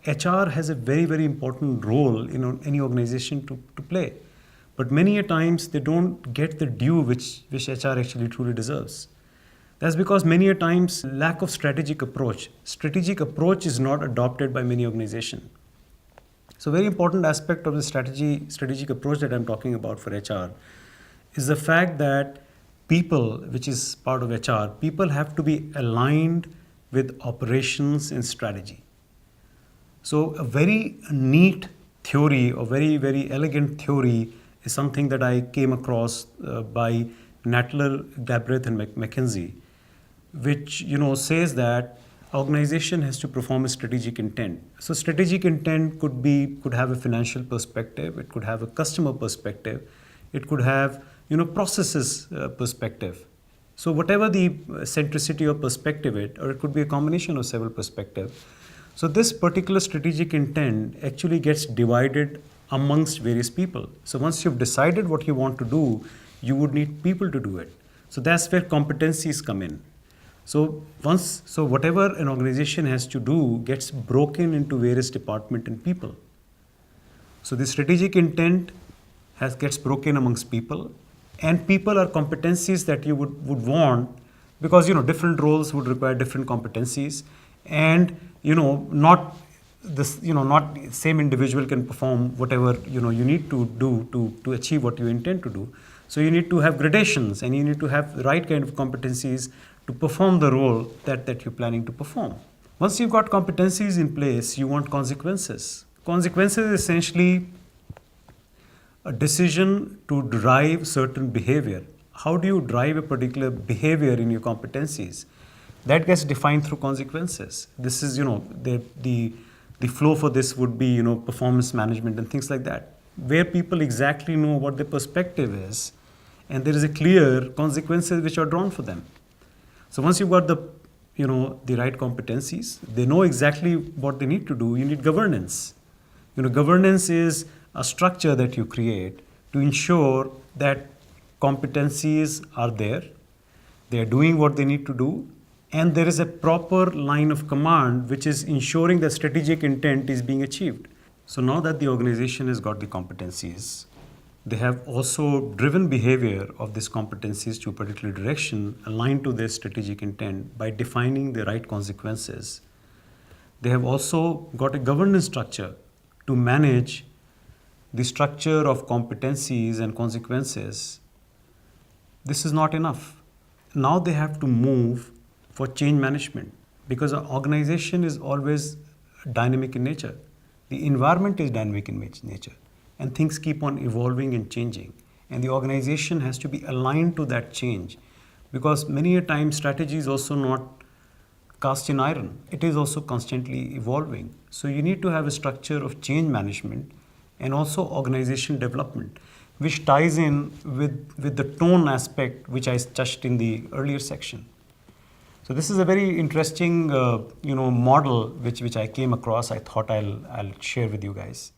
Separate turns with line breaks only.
HR has a very, very important role in any organization to play. But many a times they don't get the due which HR actually truly deserves. That's because many a times lack of strategic approach. Strategic approach is not adopted by many organizations. So very important aspect of the strategic approach that I'm talking about for HR is the fact that people, which is part of HR, people have to be aligned with operations and strategy. So a very neat theory or very, very elegant theory is something that I came across by Natler, Galbraith and McKinsey, which says that organization has to perform a strategic intent. So strategic intent could have a financial perspective, it could have a customer perspective, it could have processes perspective. So whatever the centricity or perspective or it could be a combination of several perspectives. So this particular strategic intent actually gets divided amongst various people. So once you've decided what you want to do, you would need people to do it. So that's where competencies come in. So whatever an organization has to do gets broken into various departments and people. So the strategic intent gets broken amongst people, and people are competencies that you would want, because different roles would require different competencies, and not same individual can perform whatever you need to do to achieve what you intend to do. So you need to have gradations, and you need to have the right kind of competencies to perform the role that you're planning to perform. Once you've got competencies in place, you want consequences. Consequences is essentially a decision to drive certain behavior. How do you drive a particular behavior in your competencies? That gets defined through consequences. This is, the flow for this would be, performance management and things like that, where people exactly know what their perspective is, and there is a clear consequences which are drawn for them. So once you've got the right competencies, they know exactly what they need to do. You need governance. Governance is a structure that you create to ensure that competencies are there, they are doing what they need to do, and there is a proper line of command which is ensuring that strategic intent is being achieved. So now that the organization has got the competencies, they have also driven behavior of these competencies to a particular direction aligned to their strategic intent by defining the right consequences. They have also got a governance structure to manage the structure of competencies and consequences. This is not enough. Now they have to move for change management, because an organization is always dynamic in nature. The environment is dynamic in nature, and things keep on evolving and changing. And the organization has to be aligned to that change, because many a time strategy is also not cast in iron. It is also constantly evolving. So you need to have a structure of change management and also organization development, which ties in with the tone aspect, which I touched in the earlier section. So this is a very interesting model which I came across. I thought I'll share with you guys.